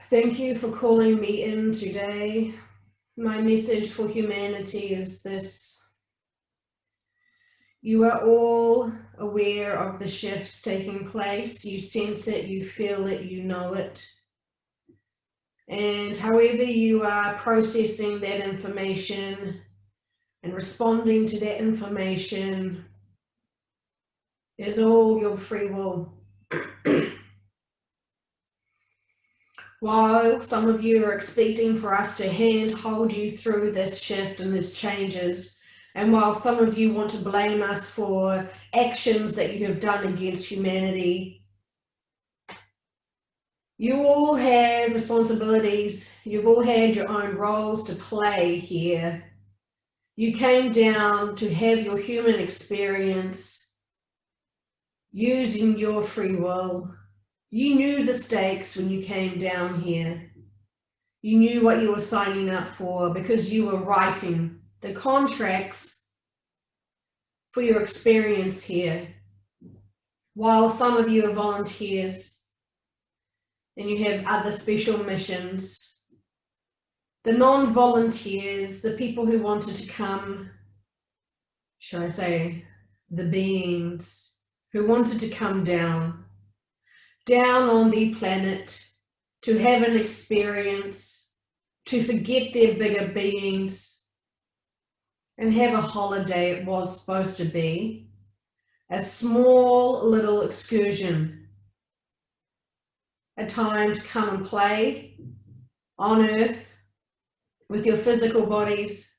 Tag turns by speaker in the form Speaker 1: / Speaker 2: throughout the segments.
Speaker 1: Thank you for calling me in today. My message for humanity is this. You are all aware of the shifts taking place. You sense it, you feel it, you know it. And however you are processing that information and responding to that information is all your free will. While some of you are expecting for us to hold you through this shift and these changes, and while some of you want to blame us for actions that you have done against humanity, you all have responsibilities. You've all had your own roles to play here. You came down to have your human experience using your free will. You knew the stakes when you came down here. You knew what you were signing up for because you were writing the contracts for your experience here. While some of you are volunteers and you have other special missions, the non-volunteers, the people who wanted to come, shall I say, the beings who wanted to come down on the planet to have an experience, to forget their bigger beings and have a holiday. It was supposed to be a small little excursion, a time to come and play on Earth with your physical bodies,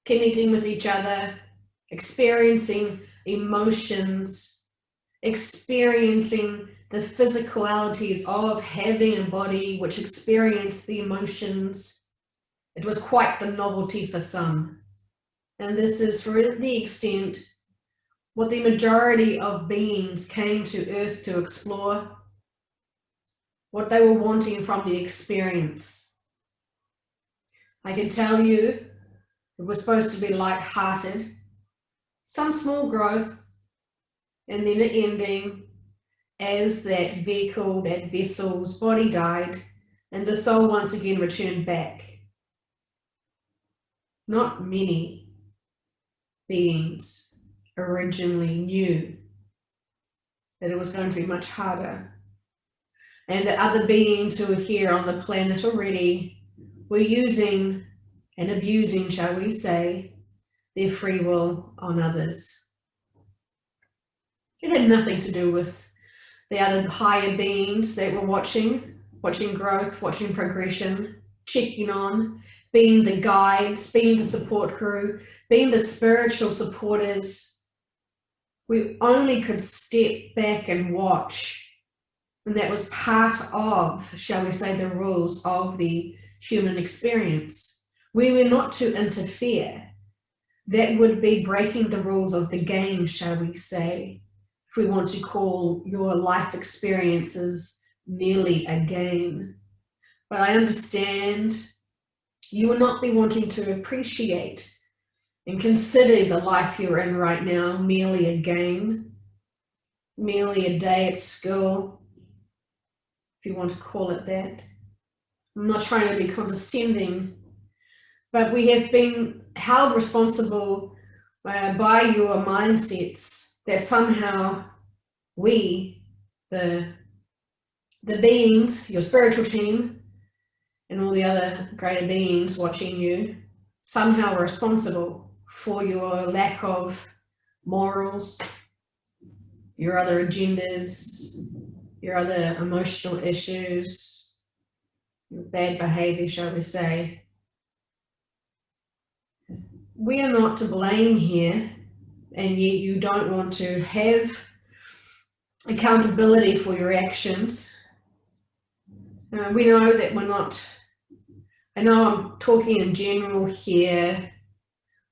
Speaker 1: connecting with each other, experiencing emotions, experiencing the physicalities of having a body which experienced the emotions. It was quite the novelty for some. And this is, for the extent, what the majority of beings came to Earth to explore, what they were wanting from the experience. I can tell you it was supposed to be light-hearted, some small growth, and then an ending as that vehicle, that vessel's body died, and the soul once again returned back. Not many beings originally knew that it was going to be much harder, and that other beings who were here on the planet already were using and abusing, shall we say, their free will on others. It had nothing to do with the other higher beings that were watching growth, watching progression, checking on, being the guides, being the support crew, being the spiritual supporters. We only could step back and watch. And that was part of, shall we say, the rules of the human experience. We were not to interfere. That would be breaking the rules of the game, shall we say, if we want to call your life experiences merely a game. But I understand you will not be wanting to appreciate and consider the life you're in right now merely a game, merely a day at school, if you want to call it that. I'm not trying to be condescending, but we have been held responsible by your mindsets that somehow we, the beings, your spiritual team, and all the other greater beings watching you, somehow are responsible for your lack of morals, your other agendas, your other emotional issues, your bad behavior, shall we say. We are not to blame here, and yet you don't want to have accountability for your actions. We know that we're not, I know I'm talking in general here,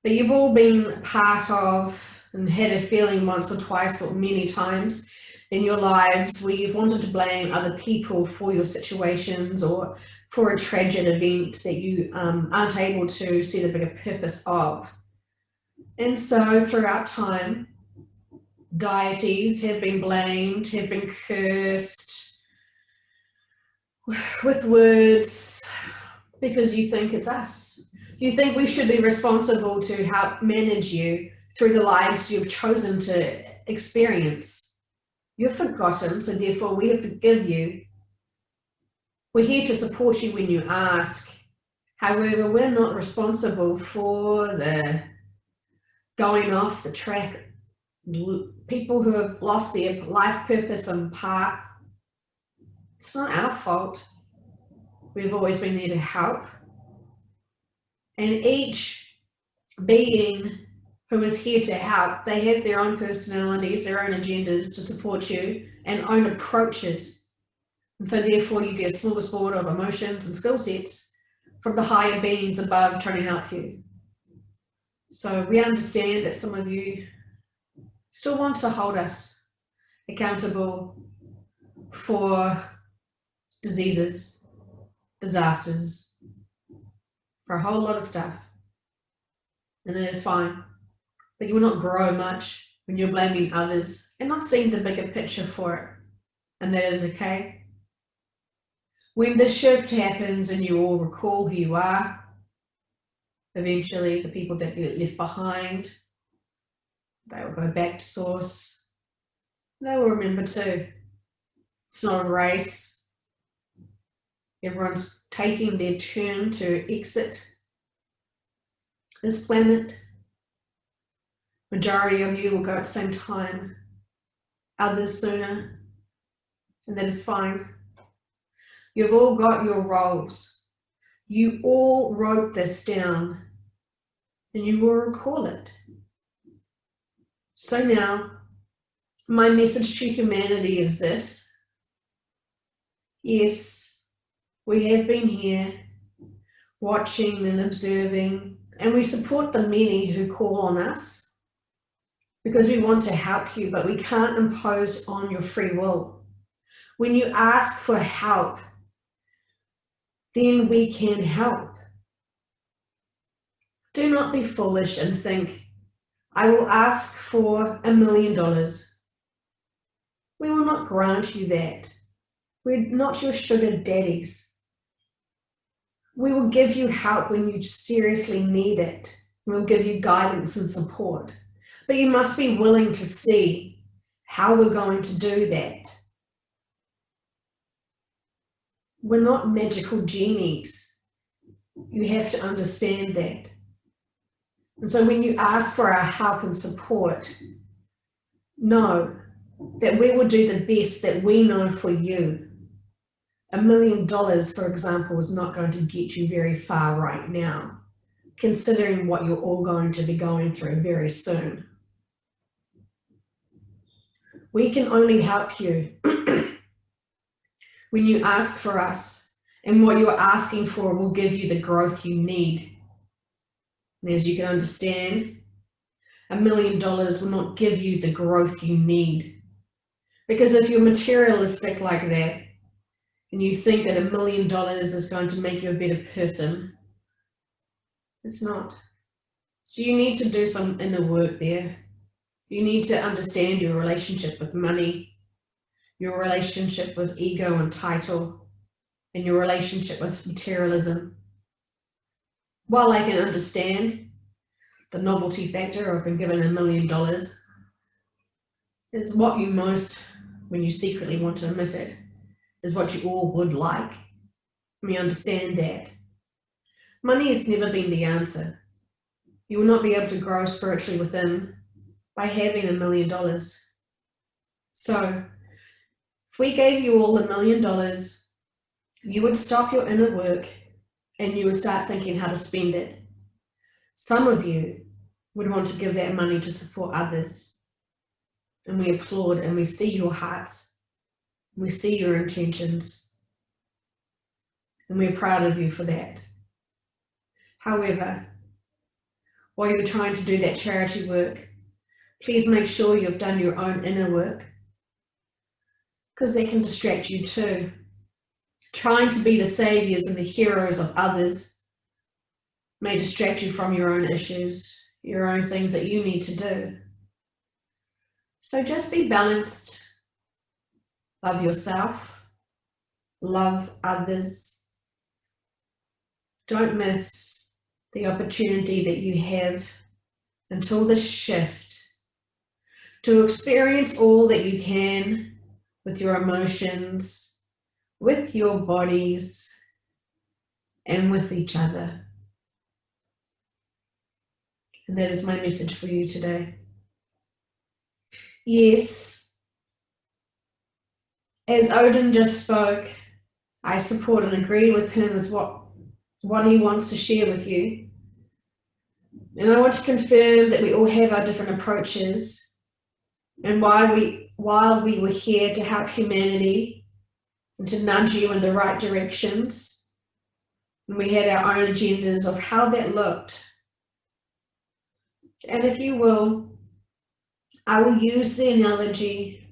Speaker 1: but you've all been part of and had a feeling once or twice or many times in your lives where you've wanted to blame other people for your situations or for a tragic event that you aren't able to see the bigger purpose of. And so throughout time, deities have been blamed, have been cursed, with words because you think it's us. You think we should be responsible to help manage you through the lives you've chosen to experience. You've forgotten, so therefore we have to forgive you. We're here to support you when you ask. However, we're not responsible for the going off the track, people who have lost their life purpose and path. It's not our fault. We've always been there to help. And each being who is here to help, they have their own personalities, their own agendas to support you and own approaches. And so therefore you get a smorgasbord of emotions and skill sets from the higher beings above trying to help you. So we understand that some of you still want to hold us accountable for diseases, disasters, for a whole lot of stuff. And that is fine. But you will not grow much when you're blaming others and not seeing the bigger picture for it. And that is okay. When the shift happens and you all recall who you are, eventually the people that you left behind, they will go back to source. They will remember too. It's not a race. Everyone's taking their turn to exit this planet. Majority of you will go at the same time, others sooner, and that is fine. You've all got your roles. You all wrote this down, and you will recall it. So now, my message to humanity is this. Yes, we have been here watching and observing, and we support the many who call on us because we want to help you, but we can't impose on your free will. When you ask for help, then we can help. Do not be foolish and think, I will ask for $1 million. We will not grant you that. We're not your sugar daddies. We will give you help when you seriously need it. We'll give you guidance and support. But you must be willing to see how we're going to do that. We're not magical genies. You have to understand that. And so when you ask for our help and support, know that we will do the best that we know for you. $1 million, for example, is not going to get you very far right now, considering what you're all going to be going through very soon. We can only help you when you ask for us, and what you're asking for will give you the growth you need. And as you can understand, $1 million will not give you the growth you need. Because if you're materialistic like that, and you think that $1 million is going to make you a better person, it's not. So you need to do some inner work there. You need to understand your relationship with money, your relationship with ego and title, and your relationship with materialism. While I can understand the novelty factor of being given $1 million, is what you most, when you secretly want to admit it, is what you all would like. We understand that. Money has never been the answer. You will not be able to grow spiritually within by having $1 million. So, if we gave you all $1 million, you would stop your inner work and you would start thinking how to spend it. Some of you would want to give that money to support others. And we applaud and we see your hearts. We see your intentions. And we're proud of you for that. However, while you're trying to do that charity work, please make sure you've done your own inner work, because that can distract you too. Trying to be the saviors and the heroes of others may distract you from your own issues, your own things that you need to do. So just be balanced. Love yourself, love others. Don't miss the opportunity that you have until the shift to experience all that you can with your emotions, with your bodies, and with each other. And that is my message for you today. Yes, as Odin just spoke, I support and agree with him as what he wants to share with you. And I want to confirm that we all have our different approaches, and while we were here to help humanity and to nudge you in the right directions, and we had our own agendas of how that looked. And if you will, I will use the analogy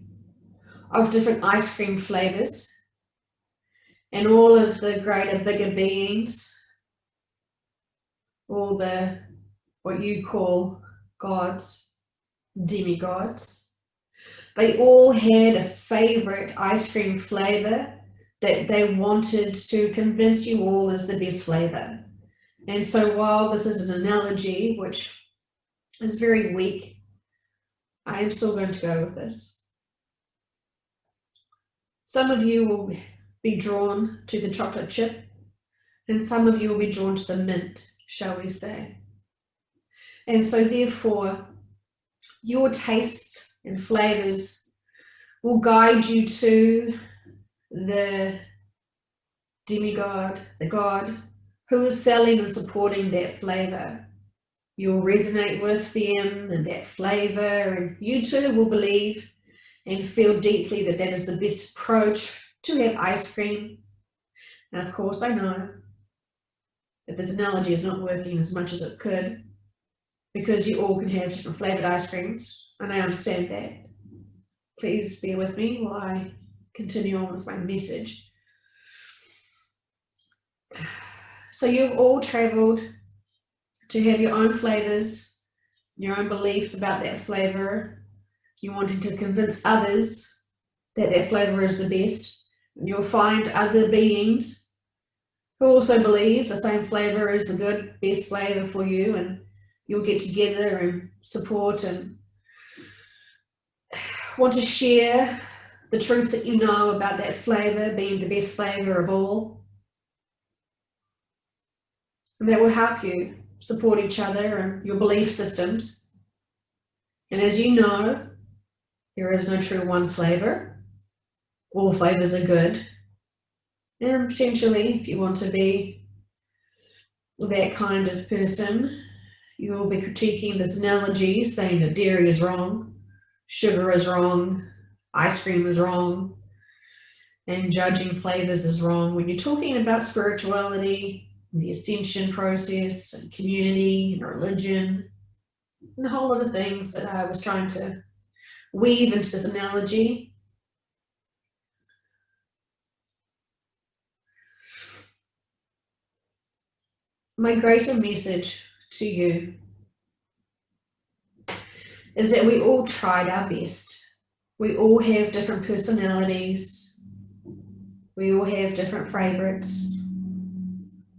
Speaker 1: of different ice cream flavors and all of the greater, bigger beings, all the what you call gods, demigods. They all had a favorite ice cream flavor that they wanted to convince you all is the best flavor. And so while this is an analogy, which is very weak, I am still going to go with this. Some of you will be drawn to the chocolate chip, and some of you will be drawn to the mint, shall we say. And so therefore, your tastes and flavors will guide you to the demigod, the god, who is selling and supporting that flavor. You'll resonate with them and that flavor, and you too will believe and feel deeply that that is the best approach to have ice cream. And of course, I know that this analogy is not working as much as it could, because you all can have different flavored ice creams, and I understand that. Please bear with me while I continue on with my message. So you've all traveled to have your own flavors, your own beliefs about that flavor. You wanted to convince others that that flavor is the best. And you'll find other beings who also believe the same flavor is the good, best flavor for you, and you'll get together and support and want to share the truth that you know about that flavor being the best flavor of all. And that will help you support each other and your belief systems. And as you know, there is no true one flavor. All flavors are good. And potentially, if you want to be that kind of person, you will be critiquing this analogy, saying that dairy is wrong, sugar is wrong, ice cream is wrong, and judging flavors is wrong. When you're talking about spirituality, the ascension process, and community, and religion, and a whole lot of things that I was trying to weave into this analogy. My greater message to you is that we all tried our best. We all have different personalities. We all have different favorites.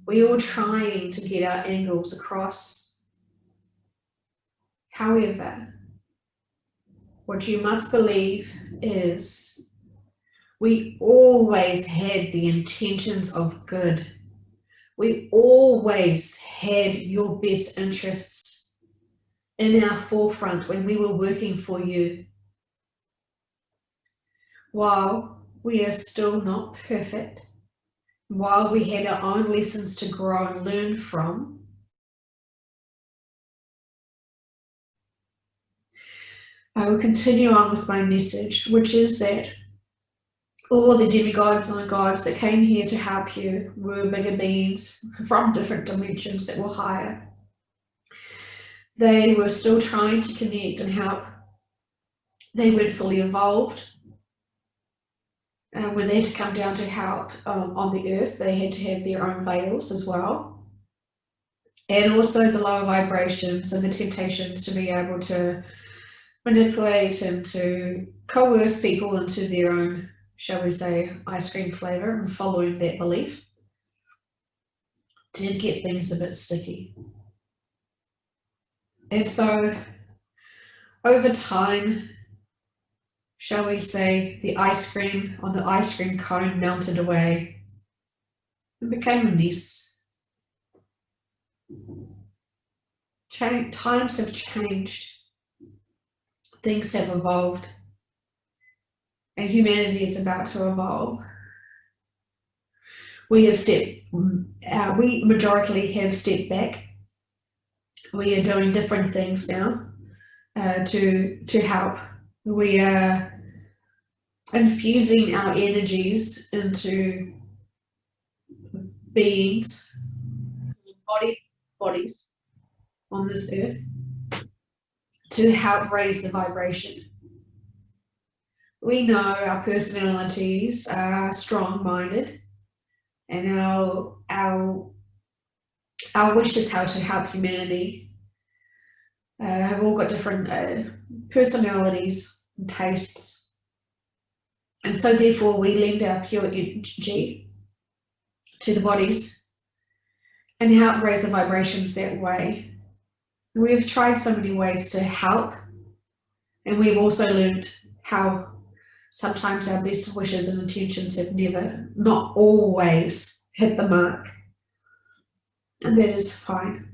Speaker 1: We all trying to get our angles across. However, what you must believe is we always had the intentions of good. We always had your best interests in our forefront when we were working for you. While we are still not perfect, while we had our own lessons to grow and learn from, I will continue on with my message, which is that all the demigods and the gods that came here to help you were bigger beings from different dimensions that were higher. They were still trying to connect and help. They weren't fully evolved. When they had to come down to help on the earth, they had to have their own veils as well. And also the lower vibrations and the temptations to be able to manipulate and to coerce people into their own shall we say, ice cream flavour and following that belief did get things a bit sticky. And so over time, shall we say, the ice cream on the ice cream cone melted away and became a mess. Times have changed. Things have evolved. And humanity is about to evolve. We majority have stepped back. We are doing different things now to help. We are infusing our energies into beings, bodies on this earth to help raise the vibration. We know our personalities are strong-minded, and our wishes how to help humanity have all got different personalities and tastes. And so therefore we lend our pure energy to the bodies and help raise the vibrations that way. We've tried so many ways to help, and we've also learned how sometimes our best wishes and intentions have not always hit the mark. And that is fine.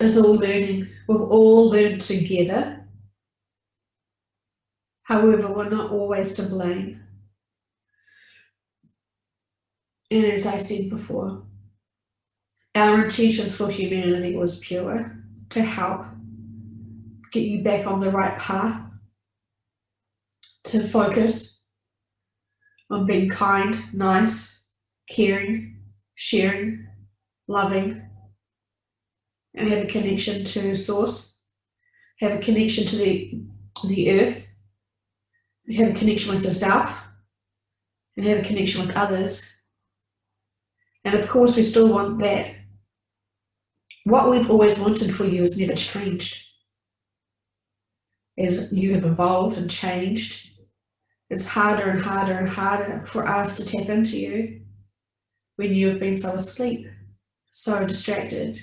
Speaker 1: It's all learning. We've all learned together. However, we're not always to blame. And as I said before, our intentions for humanity was pure, to help get you back on the right path, to focus on being kind, nice, caring, sharing, loving, and have a connection to source, have a connection to the earth, have a connection with yourself, and have a connection with others. And of course, we still want that. What we've always wanted for you has never changed. As you have evolved and changed, it's harder and harder and harder for us to tap into you when you have been so asleep, so distracted,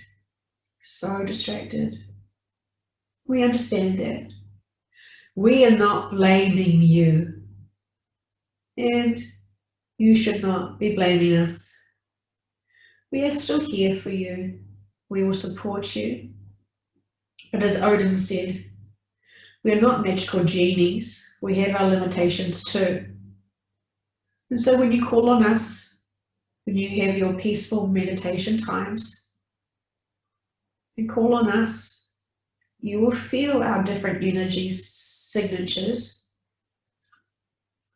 Speaker 1: so distracted. We understand that. We are not blaming you, and you should not be blaming us. We are still here for you. We will support you. But as Odin said, we are not magical genies. We have our limitations too. And so when you call on us, when you have your peaceful meditation times, and call on us, you will feel our different energy signatures.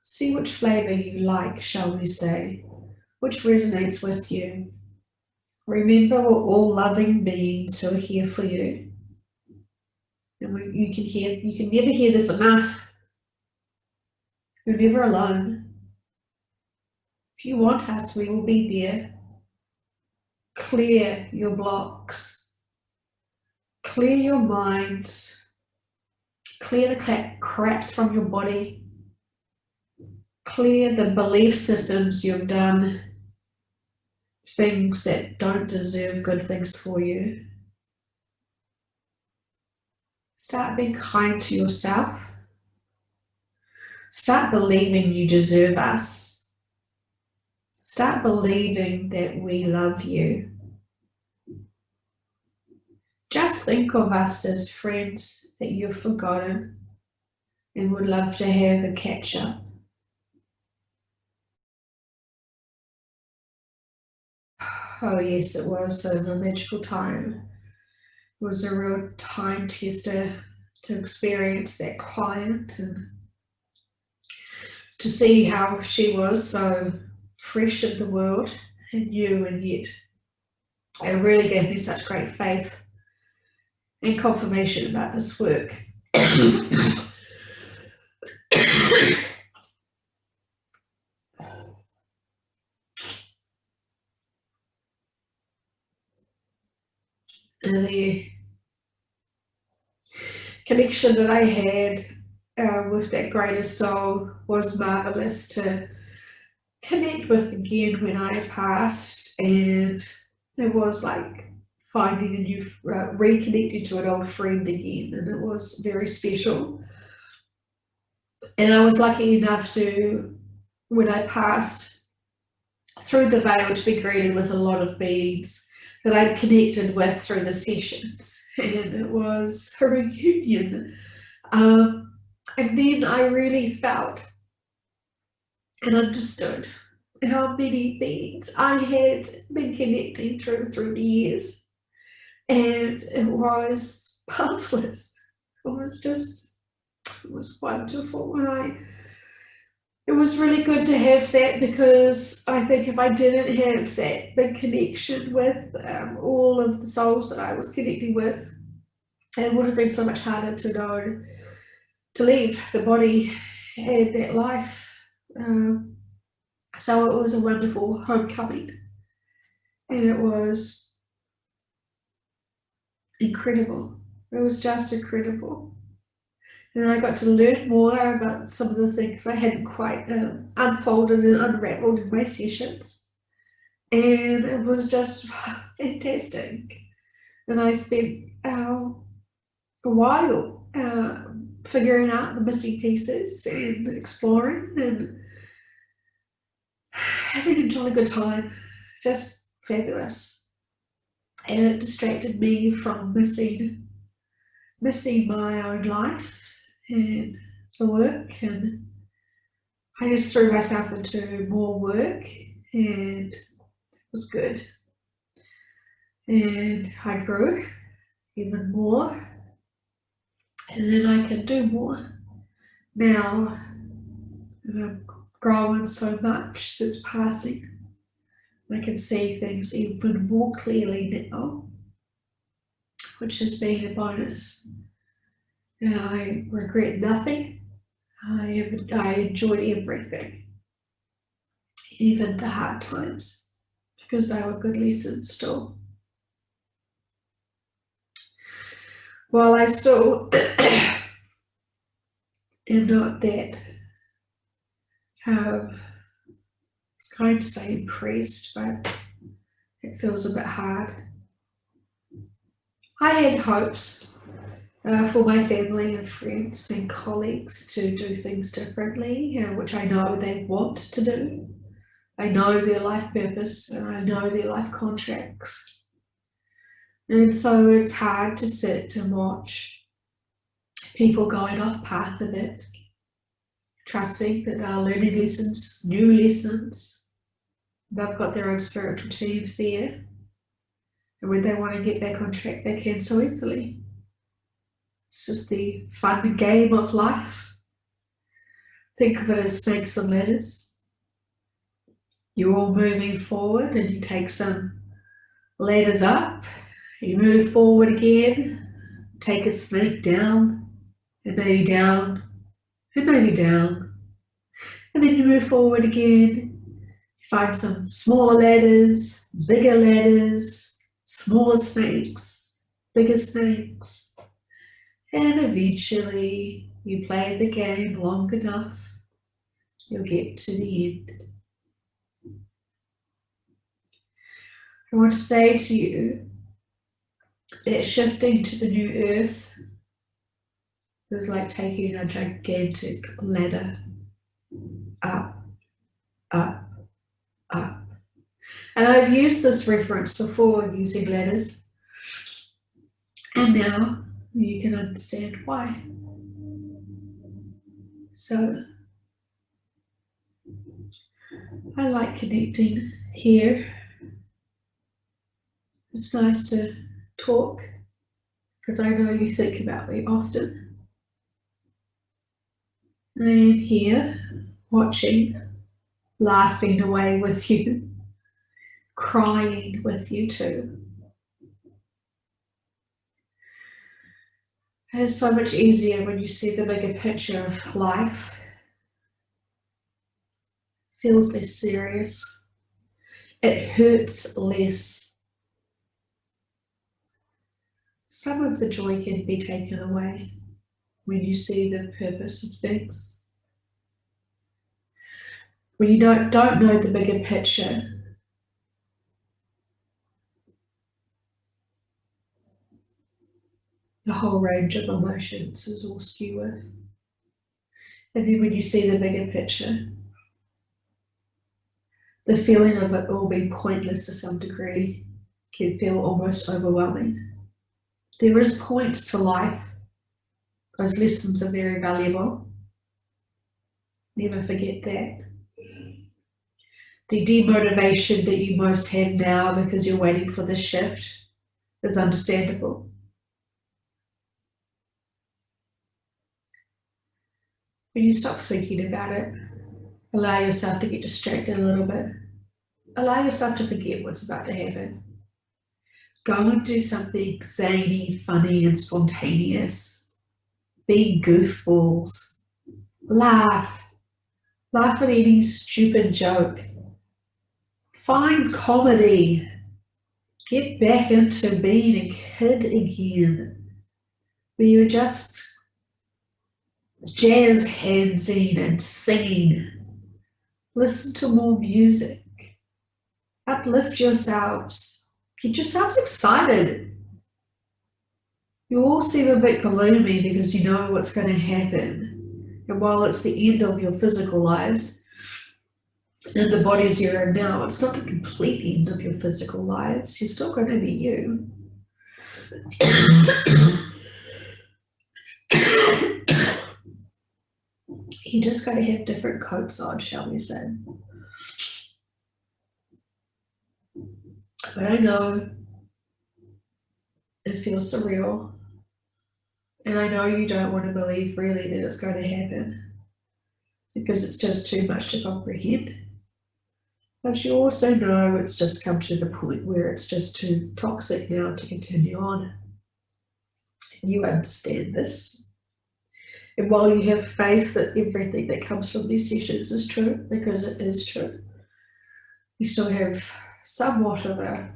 Speaker 1: See which flavor you like, shall we say, which resonates with you. Remember, we're all loving beings who are here for you. And you can never hear this enough. You're never alone. If you want us, we will be there. Clear your blocks. Clear your minds. Clear the craps from your body. Clear the belief systems you've done, things that don't deserve good things for you. Start being kind to yourself. Start believing you deserve us. Start believing that we love you. Just think of us as friends that you've forgotten and would love to have a catch up. Oh yes, it was a magical time. It was a real time tester to experience that client and to see how she was so fresh in the world and new, and yet it really gave me such great faith and confirmation about this work. The connection that I had with that greater soul was marvelous to connect with again when I had passed, and it was like finding a new, reconnecting to an old friend again, and it was very special. And I was lucky enough to, when I passed through the veil, to be greeted with a lot of beings that I'd connected with through the sessions, and it was a reunion. And then I really felt and understood how many beings I had been connecting through the years, and it was marvelous. It was wonderful, and it was really good to have that, because I think if I didn't have that big connection with all of the souls that I was connecting with, it would have been so much harder to know to leave the body and that life. So it was a wonderful homecoming, and it was incredible. It was just incredible. And I got to learn more about some of the things I hadn't quite unfolded and unraveled in my sessions. And it was just fantastic. And I spent a while figuring out the missing pieces and exploring and having a jolly good time. Just fabulous. And it distracted me from missing my own life and the work, and I just threw myself into more work, and it was good. And I grew even more, and then I can do more. Now I've grown so much since passing. I can see things even more clearly now, which has been a bonus. And I regret nothing. I enjoyed everything, even the hard times, because they were good lessons still. While I still am not that, I was going to say impressed, but it feels a bit hard. I had hopes for my family and friends and colleagues to do things differently, which I know they want to do. I know their life purpose and I know their life contracts. And so it's hard to sit and watch people going off path a bit, trusting that they're learning lessons, new lessons. They've got their own spiritual teams there. And when they want to get back on track, they can so easily. It's just the fun game of life. Think of it as snakes and ladders. You're all moving forward and you take some ladders up, you move forward again, take a snake down, and maybe down, and maybe down. And then you move forward again, find some smaller ladders, bigger ladders, smaller snakes, bigger snakes. And eventually, you play the game long enough, you'll get to the end. I want to say to you that shifting to the new earth is like taking a gigantic ladder up, up, up. And I've used this reference before, using ladders, and now you can understand why. So I like connecting here. It's nice to talk because I know you think about me often. I am here watching, laughing away with you, crying with you too. It's so much easier when you see the bigger picture of life. It feels less serious. It hurts less. Some of the joy can be taken away. when you see the purpose of things. When you don't know the bigger picture, the whole range of emotions is all skew with. And then when you see the bigger picture, the feeling of it all being pointless to some degree can feel almost overwhelming. There is point to life. Those lessons are very valuable. Never forget that. The demotivation that you most have now because you're waiting for the shift is understandable. When you stop thinking about it, allow yourself to get distracted a little bit. Allow yourself to forget what's about to happen. Go and do something zany, funny, and spontaneous. Be goofballs. Laugh. Laugh at any stupid joke. Find comedy. Get back into being a kid again. Where you're just jazz handsing and singing. Listen to more music. Uplift yourselves. Get yourselves excited. You all seem a bit gloomy because you know what's going to happen. And while it's the end of your physical lives and the bodies you're in now, it's not the complete end of your physical lives. You're still going to be you. You just got to have different coats on, shall we say. But I know it feels surreal. And I know you don't want to believe really that it's going to happen because it's just too much to comprehend. But you also know it's just come to the point where it's just too toxic now to continue on. You understand this. And while you have faith that everything that comes from these sessions is true, because it is true, you still have somewhat of a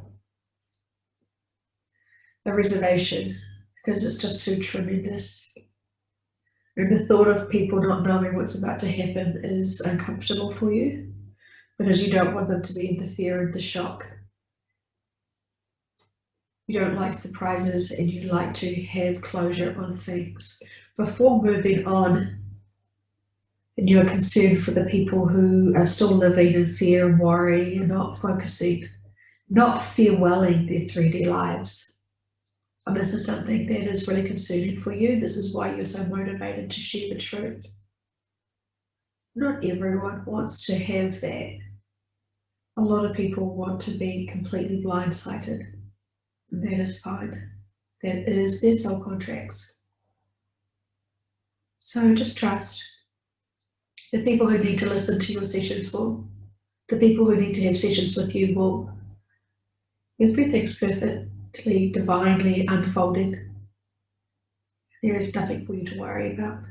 Speaker 1: reservation because it's just too tremendous. And the thought of people not knowing what's about to happen is uncomfortable for you because you don't want them to be in the fear and the shock. You don't like surprises and you like to have closure on things before moving on. And you are concerned for the people who are still living in fear and worry and not focusing, not farewelling their 3D lives. And this is something that is really concerning for you. This is why you're so motivated to share the truth. Not everyone wants to have that. A lot of people want to be completely blindsided. And that is fine. That is their soul contracts. So just trust. The people who need to listen to your sessions will. The people who need to have sessions with you will. Everything's perfectly, divinely unfolding. There is nothing for you to worry about.